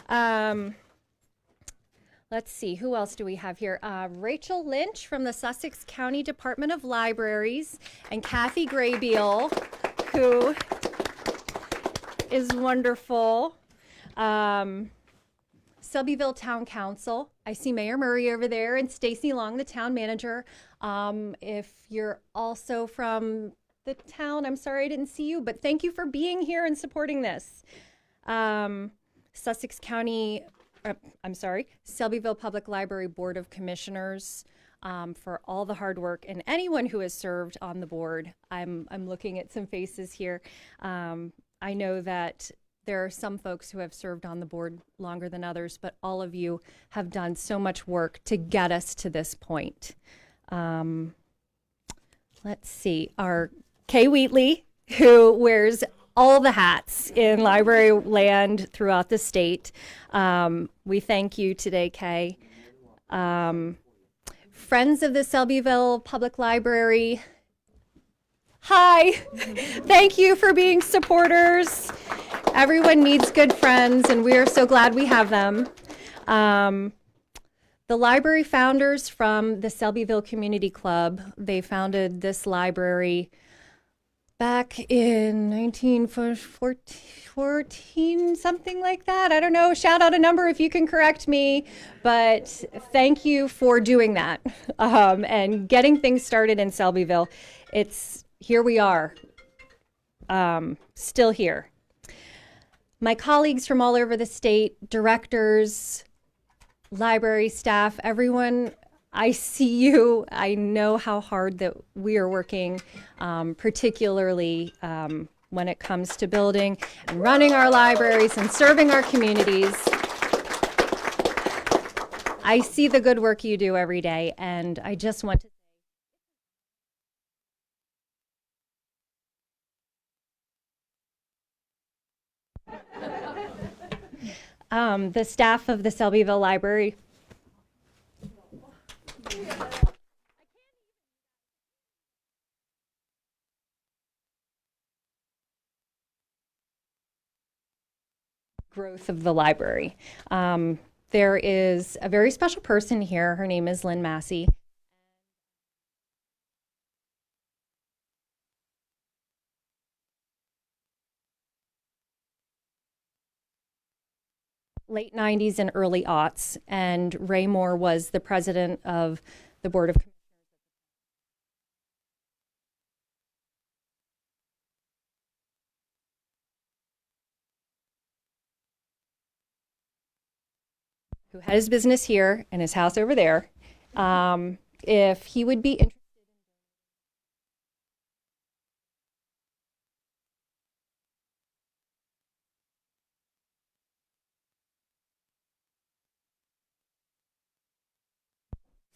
Um, let's see, who else do we have here? Rachel Lynch from the Sussex County Department of Libraries, and Kathy Graybeal, who is wonderful. Selbyville Town Council. I see Mayor Murray over there and Stacy Long, the town manager. If you're also from the town, I'm sorry I didn't see you, but thank you for being here and supporting this. Sussex County, I'm sorry, Selbyville Public Library Board of Commissioners, for all the hard work, and anyone who has served on the board. I'm looking at some faces here. I know that there are some folks who have served on the board longer than others, but all of you have done so much work to get us to this point. Let's see, our Kay Wheatley, who wears all the hats in library land throughout the state. We thank you today, Kay. Friends of the Selbyville Public Library, hi, thank you for being supporters. Everyone needs good friends, and we are so glad we have them. The library founders from the Selbyville Community Club, they founded this library back in 1914, something like that. I don't know, shout out a number if you can correct me, but thank you for doing that and getting things started in Selbyville. Here we are, still here. My colleagues from all over the state, directors, library staff, everyone, I see you. I know how hard that we are working, particularly when it comes to building and running our libraries and serving our communities. I see the good work you do every day, and I just want to the staff of the Selbyville Library. Growth of the library. There is a very special person here. Her name is Lynn Massey. Late 90s and early aughts, and Ray Moore was the president of the Board of Commissioners. Who had his business here and his house over there. If he would be interested.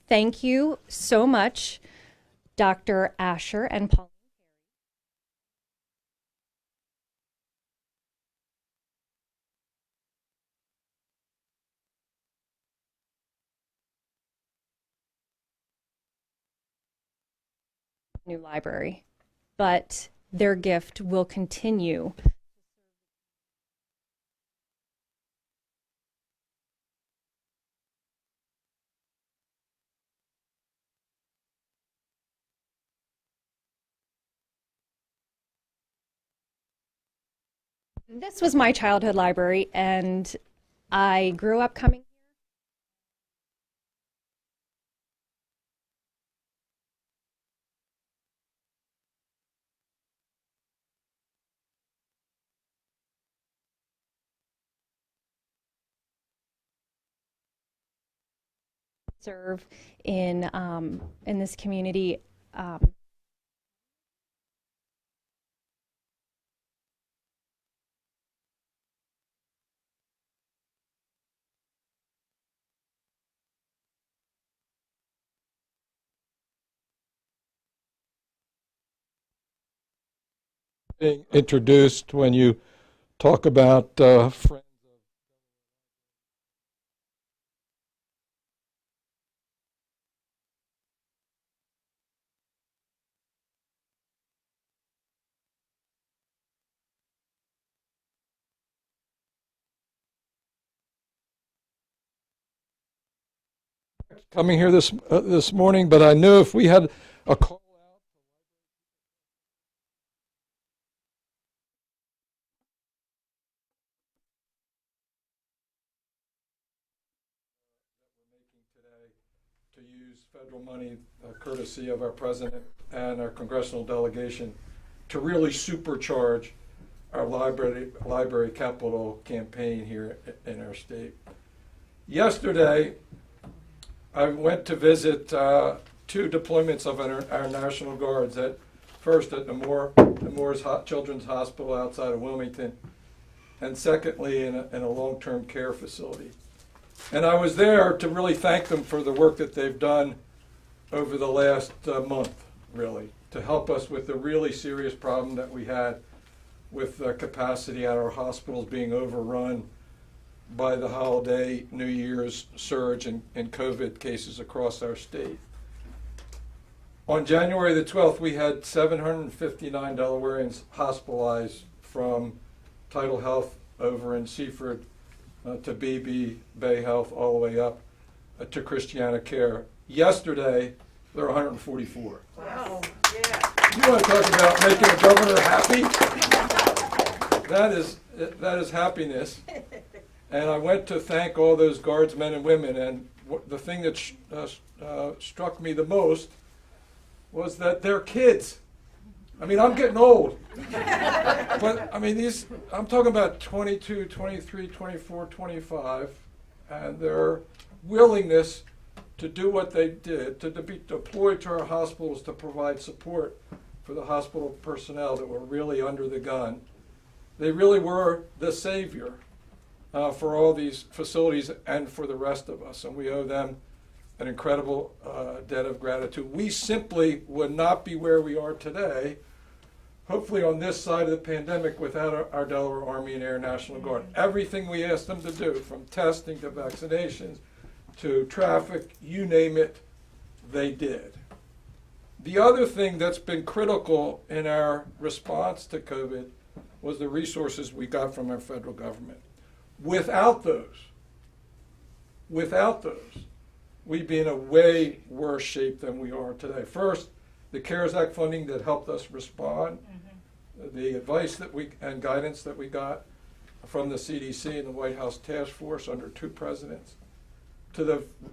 Thank you so much, Dr. Asher and Paul. New library, but their gift will continue. This was my childhood library, and I grew up coming to serve in this community. Being introduced when you talk about friends. coming here this morning, but I knew if we had a call out, that we're making today to use federal money, courtesy of our president and our congressional delegation, to really supercharge our library capital campaign here in our state. Yesterday, I went to visit two deployments of our National Guards. First at the Moore's Children's Hospital outside of Wilmington, and secondly in a long-term care facility. And I was there to really thank them for the work that they've done over the last month, really, to help us with the really serious problem that we had with capacity at our hospitals being overrun by the holiday New Year's surge in COVID cases across our state. On January the 12th, we had 759 Delawareans hospitalized from Tidal Health over in Seaford to BB Bay Health all the way up to Christiana Care. Yesterday, there were 144. Wow. Yeah. You want to talk about making a governor happy? That is happiness. And I went to thank all those guardsmen and women, and the thing that struck me the most was that they're kids. I mean, I'm getting old. But, I mean, I'm talking about 22, 23, 24, 25, and their willingness to do what they did, to be deployed to our hospitals to provide support for the hospital personnel that were really under the gun. They really were the savior for all these facilities and for the rest of us, and we owe them an incredible debt of gratitude. We simply would not be where we are today, hopefully on this side of the pandemic, without our Delaware Army and Air National Guard. Everything we asked them to do, from testing to vaccinations to traffic, you name it, they did. The other thing that's been critical in our response to COVID was the resources we got from our federal government. Without those, we'd be in a way worse shape than we are today. First, the CARES Act funding that helped us respond, the advice and guidance that we got from the CDC and the White House Task Force under two presidents, to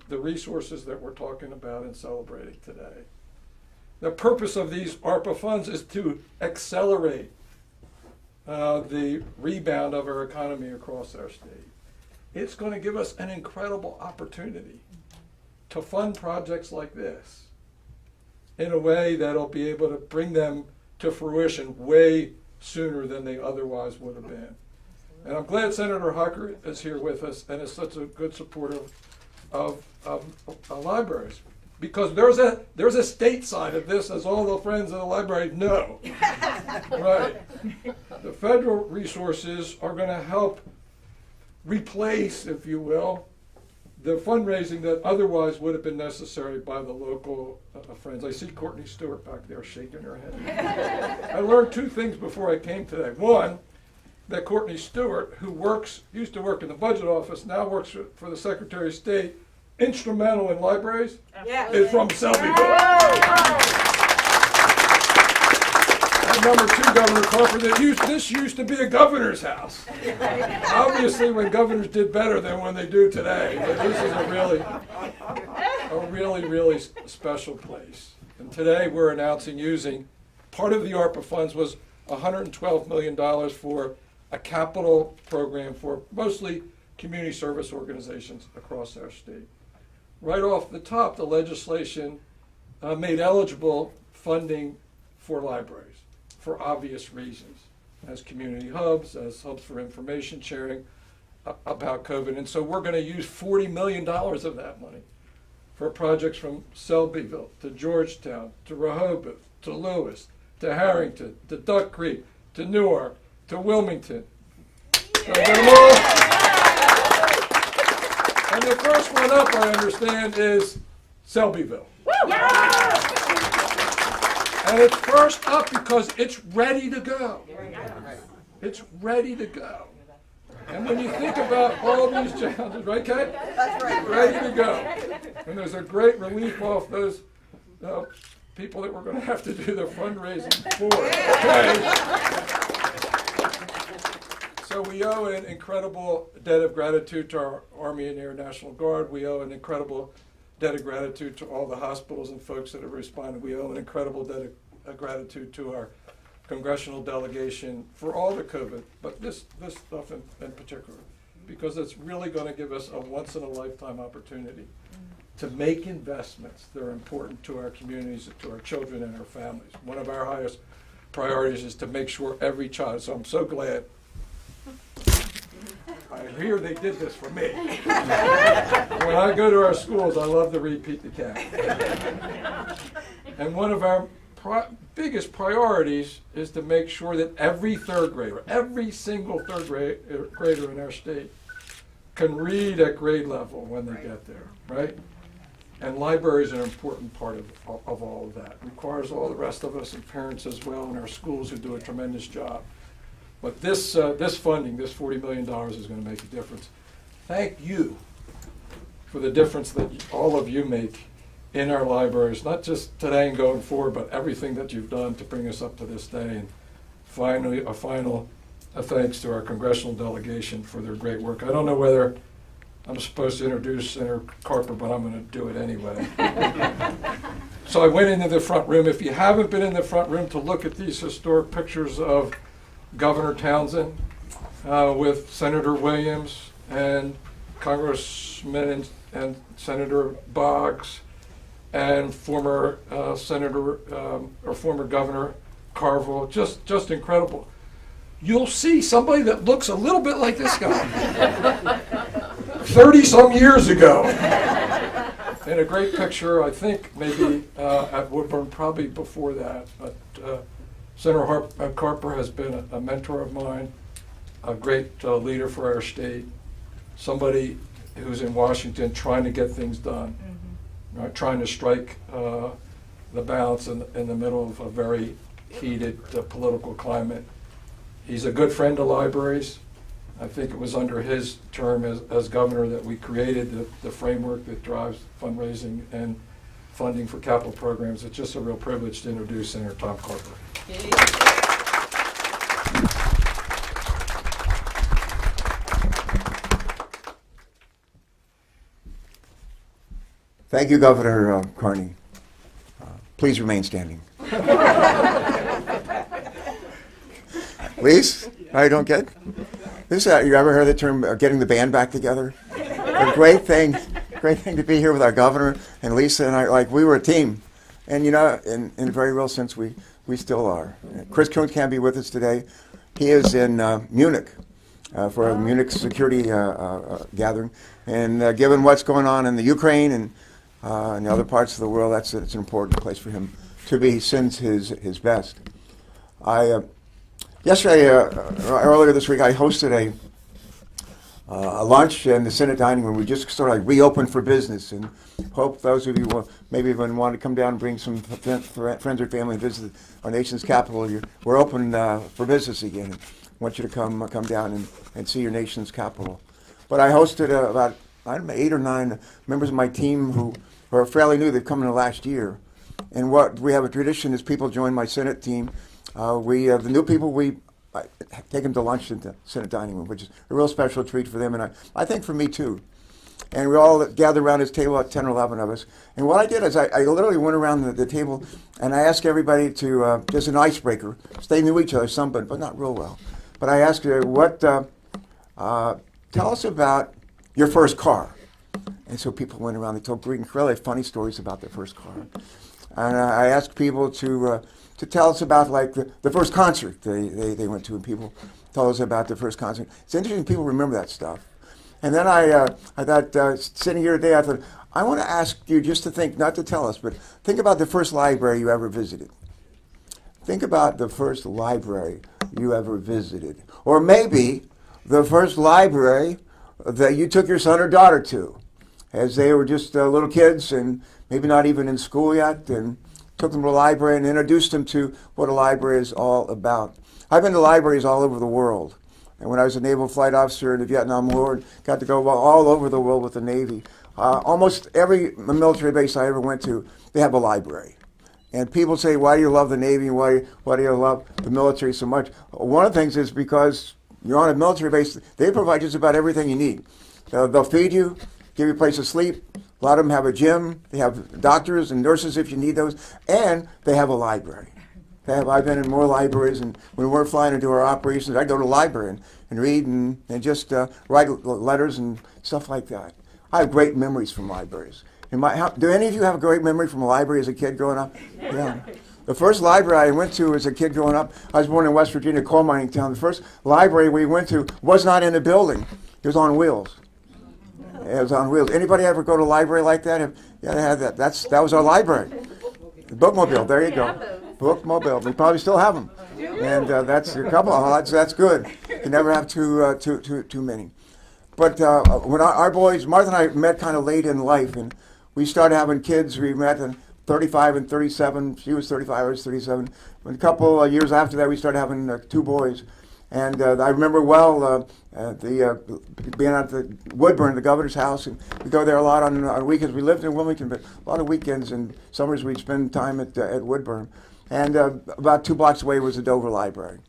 the resources that we're talking about and celebrating today. The purpose of these ARPA funds is to accelerate the rebound of our economy across our state. It's going to give us an incredible opportunity to fund projects like this in a way that'll be able to bring them to fruition way sooner than they otherwise would have been. And I'm glad Senator Hucker is here with us and is such a good supporter of libraries, because there's a state side of this, as all the friends in the library know. Right. The federal resources are going to help replace, if you will, the fundraising that otherwise would have been necessary by the local friends. I see Courtney Stewart back there shaking her head. I learned two things before I came today. One, that Courtney Stewart, who used to work in the budget office, now works for the Secretary of State, instrumental in libraries, is from Selbyville. And number two, Governor Carper, this used to be a governor's house. Obviously, when governors did better than when they do today, but this is a really special place. And today we're announcing using part of the ARPA funds was $112 million for a capital program for mostly community service organizations across our state. Right off the top, the legislation made eligible funding for libraries for obvious reasons, as community hubs, as hubs for information sharing about COVID. And so we're going to use $40 million of that money for projects from Selbyville to Georgetown to Rehoboth to Lewis to Harrington to Duck Creek to Newark to Wilmington. And the first one up, I understand, is Selbyville. And it's first up because it's ready to go. It's ready to go. And when you think about all these challenges, right, Kay? That's right. Ready to go. And there's a great relief off those people that we're going to have to do the fundraising for. Okay. So we owe an incredible debt of gratitude to our Army and Air National Guard. We owe an incredible debt of gratitude to all the hospitals and folks that have responded. We owe an incredible debt of gratitude to our congressional delegation for all the COVID, but this stuff in particular, because it's really going to give us a once-in-a-lifetime opportunity to make investments that are important to our communities, to our children and our families. One of our highest priorities is to make sure every child, so I'm so glad I hear they did this for me. When I go to our schools, I love to repeat the cat. And one of our biggest priorities is to make sure that every third grader, every single third grader in our state can read at grade level when they get there, right? And libraries are an important part of all of that. It requires all the rest of us and parents as well in our schools who do a tremendous job. But this funding, this $40 million is going to make a difference. Thank you for the difference that all of you make in our libraries, not just today and going forward, but everything that you've done to bring us up to this day. And finally, a final thanks to our congressional delegation for their great work. I don't know whether I'm supposed to introduce Senator Carper, but I'm going to do it anyway. So I went into the front room. If you haven't been in the front room to look at these historic pictures of Governor Townsend with Senator Williams and Congressman and Senator Boggs and former Senator or former Governor Carville, just incredible. You'll see somebody that looks a little bit like this guy 30-some years ago. In a great picture, I think maybe at Woodburn, probably before that. But Senator Carper has been a mentor of mine, a great leader for our state, somebody who's in Washington trying to get things done, right, trying to strike the balance in the middle of a very heated political climate. He's a good friend to libraries. I think it was under his term as governor that we created the framework that drives fundraising and funding for capital programs. It's just a real privilege to introduce Senator Tom Carper. Thank you, Governor Carney. Please remain standing. Please? How you doing, kid? You ever heard the term getting the band back together? A great thing to be here with our governor and Lisa and I. Like, we were a team, and in a very real sense, we still are. Chris Coons can't be with us today. He is in Munich for a Munich security gathering, and given what's going on in the Ukraine and in the other parts of the world, it's an important place for him to be. He sends his best. Yesterday, earlier this week, I hosted a lunch in the Senate dining room. We just sort of reopened for business, and hope those of you maybe even want to come down and bring some friends or family and visit our nation's capital. We're open for business again. I want you to come down and see your nation's capital. But I hosted about 8 or 9 members of my team who are fairly new. They've come in the last year. And what we have a tradition is people join my Senate team. The new people, I take them to lunch in the Senate dining room, which is a real special treat for them, and I think for me too. And we all gathered around this table, about 10 or 11 of us. And what I did is I literally went around the table and I asked everybody to, just an icebreaker, they knew each other, some, but not real well. But I asked her, tell us about your first car. And so people went around, they told really funny stories about their first car. And I asked people to tell us about like the first concert they went to, and people told us about their first concert. It's interesting people remember that stuff. And then I thought, sitting here today, I thought, I want to ask you just to think, not to tell us, but think about the first library you ever visited. Think about the first library you ever visited. Or maybe the first library that you took your son or daughter to, as they were just little kids and maybe not even in school yet, and took them to a library and introduced them to what a library is all about. I've been to libraries all over the world. And when I was a naval flight officer in the Vietnam War, got to go all over the world with the Navy. Almost every military base I ever went to, they have a library. And people say, why do you love the Navy? Why do you love the military so much? One of the things is because you're on a military base, they provide just about everything you need. They'll feed you, give you a place to sleep. A lot of them have a gym. They have doctors and nurses if you need those. And they have a library. I've been in more libraries, and when we're flying to do our operations, I go to the library and read and just write letters and stuff like that. I have great memories from libraries. Do any of you have a great memory from a library as a kid growing up? Yeah. The first library I went to as a kid growing up, I was born in West Virginia, coal mining town. The first library we went to was not in a building. It was on wheels. It was on wheels. Anybody ever go to a library like that? Yeah, they had that. That was our library. The bookmobile. There you go. Bookmobile. We probably still have them. And that's a couple. That's good. You never have too many. But when our boys, Martha and I met kind of late in life, and we started having kids. We met in 35 and 37. She was 35, I was 37. And a couple of years after that, we started having 2 boys. And I remember well being at the Woodburn, the governor's house, and we go there a lot on weekends. We lived in Wilmington, but a lot of weekends and summers we'd spend time at Woodburn. And about 2 blocks away was the Dover Library.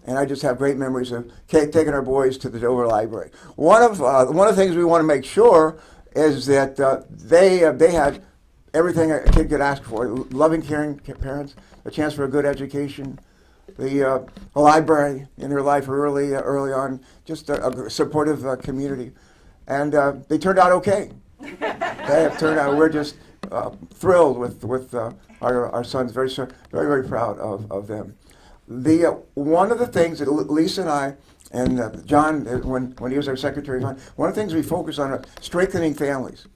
And I just have great memories of taking our boys to the Dover Library. One of the things we want to make sure is that they had everything a kid could ask for: loving, caring parents, a chance for a good education, a library in their life early on, just a supportive community, and they turned out okay. They have turned out. We're just thrilled with our sons. Very very proud of them. One of the things that Lisa and I and John, when he was our secretary, one of the things we focus on are strengthening families.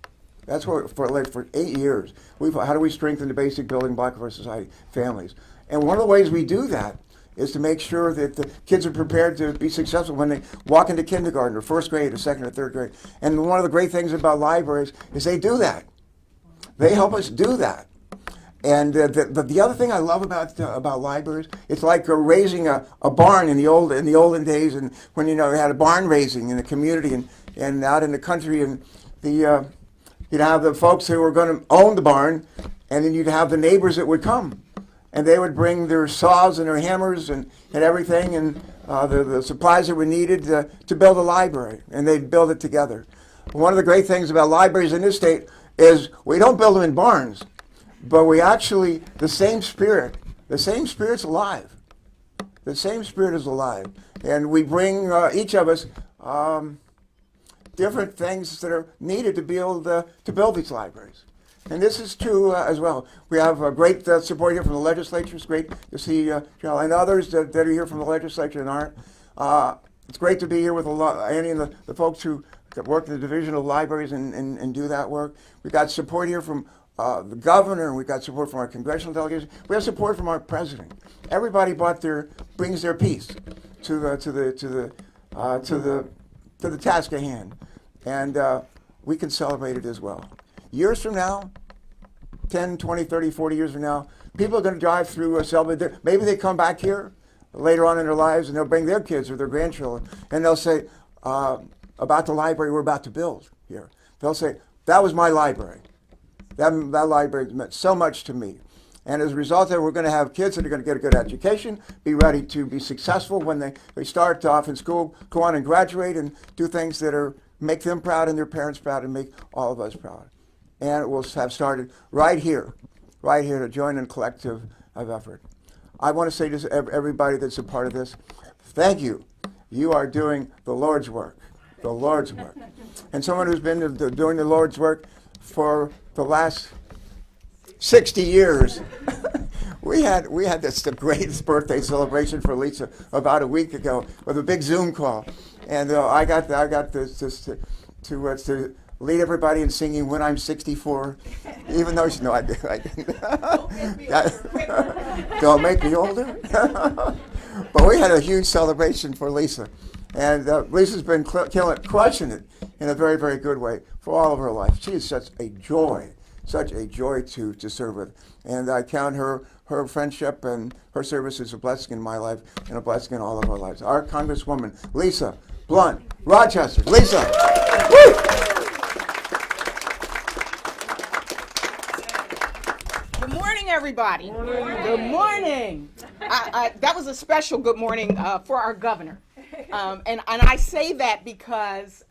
That's what for 8 years. How do we strengthen the basic building block of our society? Families. And one of the ways we do that is to make sure that the kids are prepared to be successful when they walk into kindergarten or first grade or second or third grade. And one of the great things about libraries is they do that. They help us do that. And the other thing I love about libraries, it's like raising a barn in the olden days, and when we had a barn raising in the community and out in the country, and you'd have the folks who were going to own the barn, and then you'd have the neighbors that would come, and they would bring their saws and their hammers and everything, and the supplies that were needed to build a library, and they'd build it together. One of the great things about libraries in this state is we don't build them in barns, but we actually, the same spirit's alive. The same spirit is alive. And we bring, each of us, different things that are needed to be able to build these libraries. And this is true as well. We have great support here from the legislature. It's great to see Cheryl and others that are here from the legislature and aren't. It's great to be here with Annie and the folks who work in the Division of Libraries and do that work. We've got support here from the governor, and we got support from our congressional delegation. We have support from our president. Everybody brings their piece to the task at hand, and we can celebrate it as well. Years from now, 10, 20, 30, 40 years from now, people are going to drive through Selby. Maybe they come back here later on in their lives, and they'll bring their kids or their grandchildren, and they'll say about the library we're about to build here. They'll say, that was my library. That library meant so much to me. And as a result of that, we're going to have kids that are going to get a good education, be ready to be successful when they start off in school, go on and graduate and do things that make them proud and their parents proud and make all of us proud. And it will have started right here to join in a collective of effort. I want to say to everybody that's a part of this, thank you. You are doing the Lord's work, the Lord's work. And someone who's been doing the Lord's work for the last 60 years. we had the greatest birthday celebration for Lisa about a week ago with a big Zoom call, and I got to lead everybody in singing "When I'm 64," even though I didn't. Don't make me older. But we had a huge celebration for Lisa, and Lisa's been crushing it in a very, very good way for all of her life. She is such a joy to serve with. And I count her her friendship and her service is a blessing in my life and a blessing in all of our lives. Our Congresswoman, Lisa Blunt, Rochester. Lisa. Woo! Good morning, everybody. Good morning. That was a special good morning for our governor. And I say that because,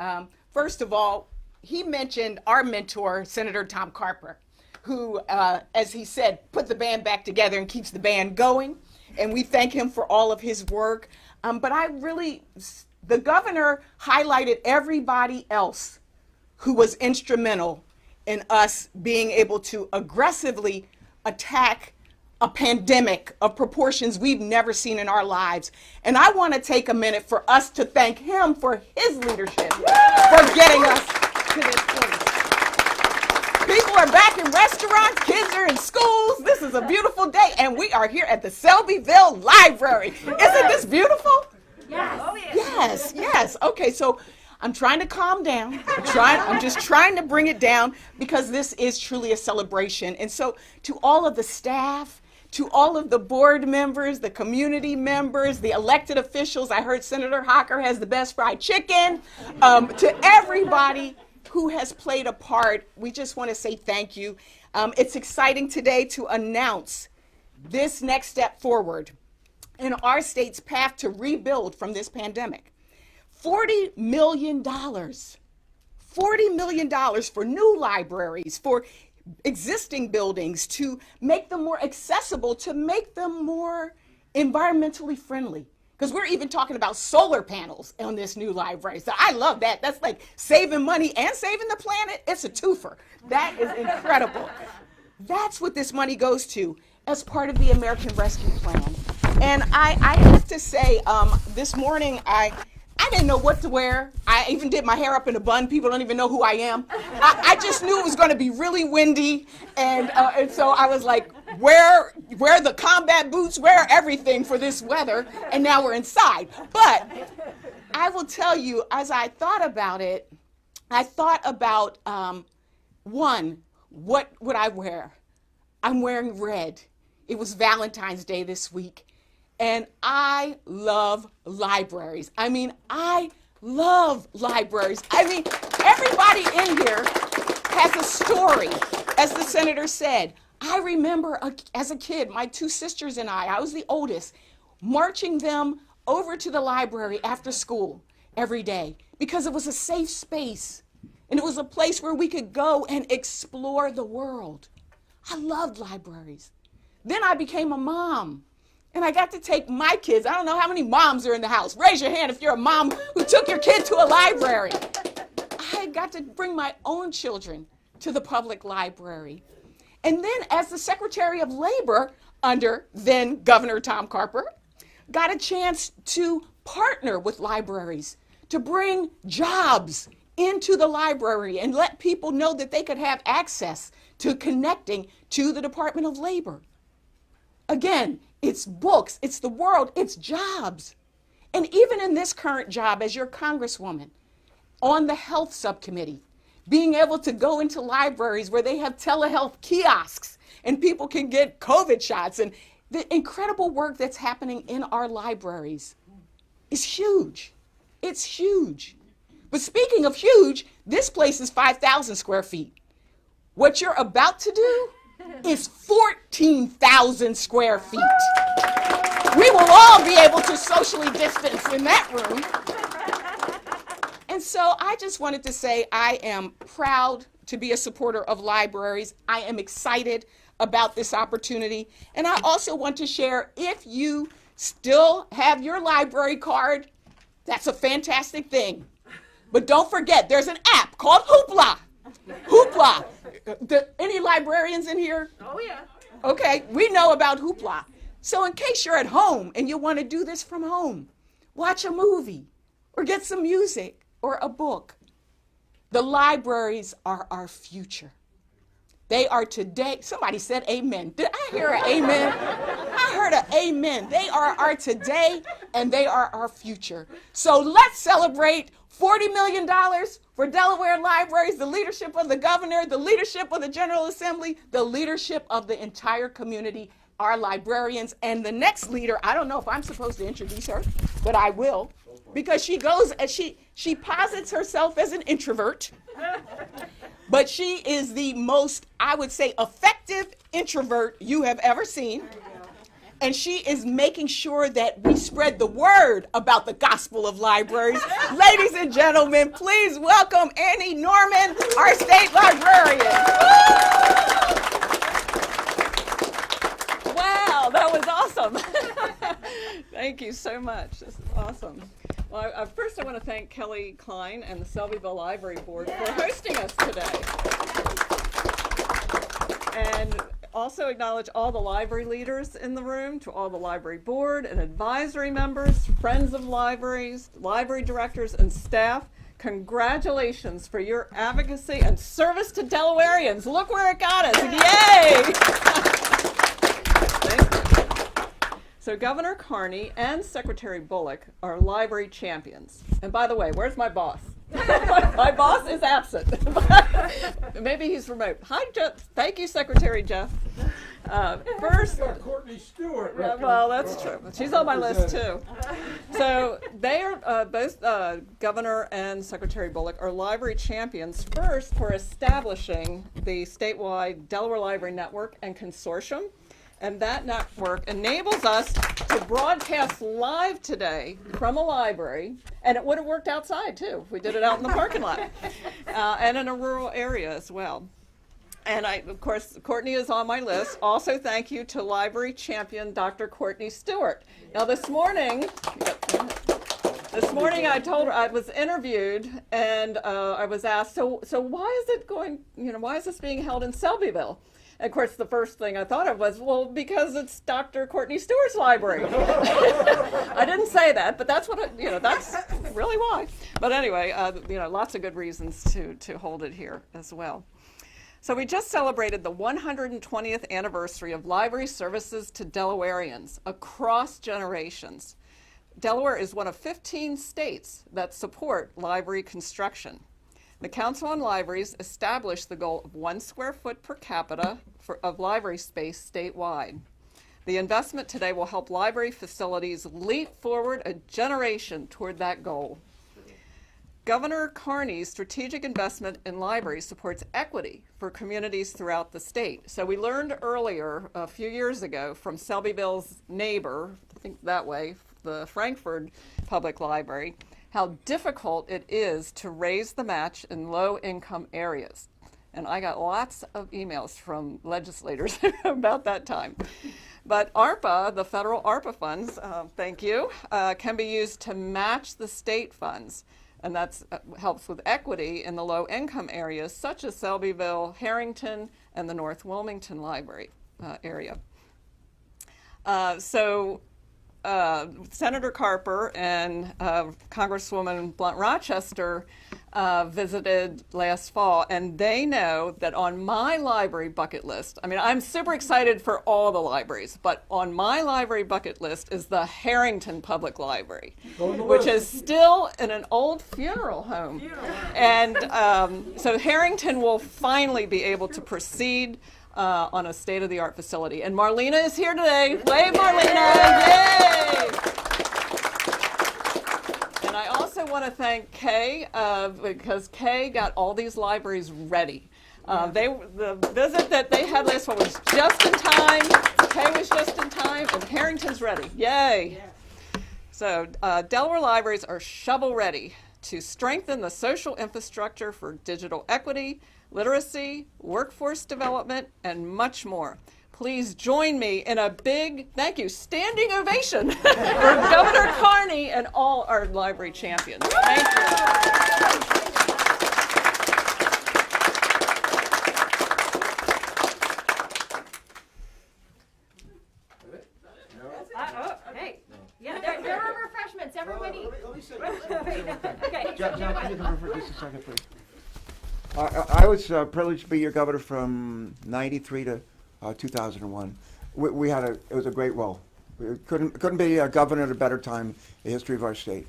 first of all, he mentioned our mentor, Senator Tom Carper, who, as he said, put the band back together and keeps the band going. And we thank him for all of his work. But the governor highlighted everybody else who was instrumental in us being able to aggressively attack a pandemic of proportions we've never seen in our lives. And I want to take a minute for us to thank him for his leadership for getting us to this point. People are back in restaurants, kids are in schools. This is a beautiful day, and we are here at the Shelbyville Library. Isn't this beautiful? Yes. Oh, yes. Yes. Okay, so I'm trying to calm down. I'm just trying to bring it down because this is truly a celebration. And so to all of the staff, to all of the board members, the community members, the elected officials, I heard Senator Hocker has the best fried chicken, to everybody who has played a part, we just want to say thank you. It's exciting today to announce this next step forward in our state's path to rebuild from this pandemic. $40 million. $40 million for new libraries, for existing buildings, to make them more accessible, to make them more environmentally friendly. Because we're even talking about solar panels on this new library. So I love that. That's like saving money and saving the planet. It's a twofer. That is incredible. That's what this money goes to as part of the American Rescue Plan. And I have to say, this morning I didn't know what to wear. I even did my hair up in a bun. People don't even know who I am. I just knew it was going to be really windy. And so I was like, wear the combat boots, wear everything for this weather. And now we're inside. But I will tell you, as I thought about it, I thought about, one, what would I wear? I'm wearing red. It was Valentine's Day this week. And I love libraries. I mean, I love libraries. I mean, everybody in here has a story, as the senator said. I remember as a kid, my two sisters and I was the oldest, marching them over to the library after school every day because it was a safe space and it was a place where we could go and explore the world. I loved libraries. Then I became a mom. And I got to take my kids. I don't know how many moms are in the house. Raise your hand if you're a mom who took your kid to a library. I got to bring my own children to the public library. And then as the Secretary of Labor under then Governor Tom Carper, got a chance to partner with libraries to bring jobs into the library and let people know that they could have access to connecting to the Department of Labor. Again, it's books, it's the world, it's jobs. And even in this current job as your Congresswoman, on the health subcommittee, being able to go into libraries where they have telehealth kiosks and people can get COVID shots, and the incredible work that's happening in our libraries is huge. It's huge. But speaking of huge, this place is 5,000 square feet. What you're about to do is 14,000 square feet. We will all be able to socially distance in that room. And so I just wanted to say I am proud to be a supporter of libraries. I am excited about this opportunity. And I also want to share, if you still have your library card, that's a fantastic thing. But don't forget, there's an app called Hoopla. Hoopla. Any librarians in here? Oh, yeah. Okay, we know about Hoopla. So in case you're at home and you want to do this from home, watch a movie or get some music or a book. The libraries are our future. They are today. Somebody said amen. Did I hear an amen? I heard an amen. They are our today and they are our future. So let's celebrate $40 million for Delaware libraries, the leadership of the governor, the leadership of the General Assembly, the leadership of the entire community. our librarians. And the next leader, I don't know if I'm supposed to introduce her, but I will, because she goes, she posits herself as an introvert, but she is the most, I would say, effective introvert you have ever seen. And she is making sure that we spread the word about the gospel of libraries. Ladies and gentlemen, please welcome Annie Norman, our state librarian. Wow, that was awesome. Thank you so much. This is awesome. Well, first I want to thank Kelly Klein and the Selbyville Library Board for hosting us today. And also acknowledge all the library leaders in the room, to all the library board and advisory members, friends of libraries, library directors, and staff. Congratulations for your advocacy and service to Delawareans. Look where it got us. Yay! Thank you. So Governor Carney and Secretary Bullock are library champions. And by the way, where's my boss? My boss is absent. Maybe he's remote. Hi, Jeff. Thank you, Secretary Jeff. First, Courtney Stewart. well, that's true. She's on my list too. So they are both Governor and Secretary Bullock are library champions. First, for establishing the statewide Delaware Library Network and Consortium. And that network enables us to broadcast live today from a library, and it would have worked outside too if we did it out in the parking lot, and in a rural area as well. And of course, Courtney is on my list. Also, thank you to library champion Dr. Courtney Stewart. Now, this morning I was interviewed, and I was asked, so why is it going? Why is this being held in Selbyville? And of course, the first thing I thought of was, well, because it's Dr. Courtney Stewart's library. I didn't say that, but that's what that's really why. But anyway, lots of good reasons to hold it here as well. So we just celebrated the 120th anniversary of library services to Delawareans across generations. Delaware is one of 15 states that support library construction. The Council on Libraries established the goal of 1 square foot per capita of library space statewide. The investment today will help library facilities leap forward a generation toward that goal. Governor Carney's strategic investment in libraries supports equity for communities throughout the state. So we learned earlier, a few years ago, from Selbyville's neighbor, I think that way, the Frankfurt Public Library, how difficult it is to raise the match in low-income areas. And I got lots of emails from legislators about that time. But ARPA, the federal ARPA funds, thank you, can be used to match the state funds. And that helps with equity in the low-income areas, such as Selbyville, Harrington, and the North Wilmington Library area. Senator Carper and Congresswoman Blunt Rochester visited last fall, and they know that on my library bucket list, I'm super excited for all the libraries, but on my library bucket list is the Harrington Public Library, which is still in an old funeral home. And so Harrington will finally be able to proceed on a state-of-the-art facility. And Marlena is here today. Wave, Marlena! Yay! And I also want to thank Kay, because Kay got all these libraries ready. The visit that they had last one was just in time. Kay was just in time, and Harrington's ready. Yay! So Delaware libraries are shovel-ready to strengthen the social infrastructure for digital equity, literacy, workforce development, and much more. Please join me in a big, thank you, standing ovation for Governor Carney and all our library champions. Thank you. Hey, yeah, there are refreshments, everybody. Let me say Okay. John, can you come over for just a second, please? I was privileged to be your governor from '93 to 2001. It was a great role. We couldn't be a governor at a better time in the history of our state.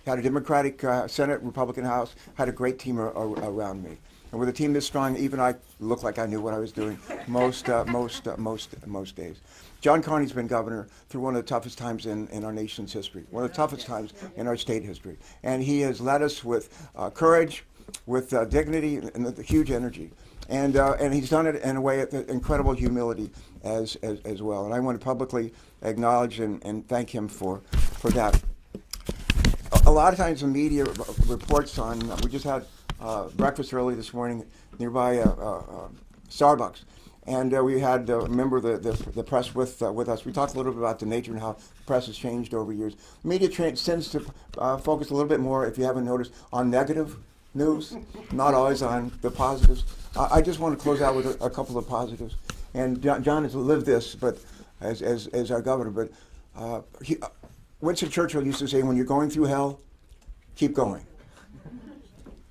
Had a Democratic Senate, Republican House, had a great team around me. And with a team this strong, even I looked like I knew what I was doing most days. John Carney's been governor through one of the toughest times in our nation's history, one of the toughest times in our state history. And he has led us with courage, with dignity, and huge energy. And he's done it in a way of incredible humility as well. And I want to publicly acknowledge and thank him for that. A lot of times the media reports on, we just had breakfast early this morning nearby Starbucks, and we had a member of the press with us. We talked a little bit about the nature and how the press has changed over years. The media tends to focus a little bit more, if you haven't noticed, on negative news, not always on the positives. I just want to close out with a couple of positives. And John has lived this, but as our governor. But Winston Churchill used to say, "When you're going through hell, keep going.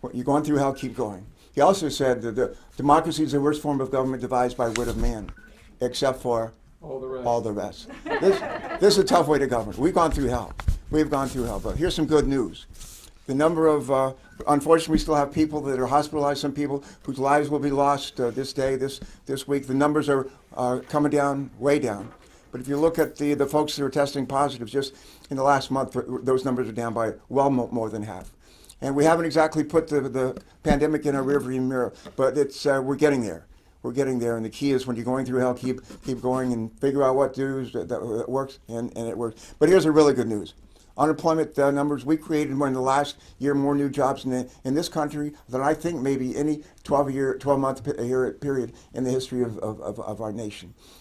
When you're going through hell, keep going." He also said that the democracy is the worst form of government devised by wit of man, except for all the rest. This is a tough way to govern. We've gone through hell. We've gone through hell. But here's some good news. The number of, unfortunately, we still have people that are hospitalized, some people whose lives will be lost this day, this week. The numbers are coming down, way down. But if you look at the folks that are testing positive, just in the last month, those numbers are down by well more than half. And we haven't exactly put the pandemic in our rearview mirror, but we're getting there. We're getting there, and the key is when you're going through hell, keep going and figure out what to do that works, and it works. But here's the really good news. Unemployment numbers, we created in the last year more new jobs in this country than I think maybe any 12-month period in the history of our nation.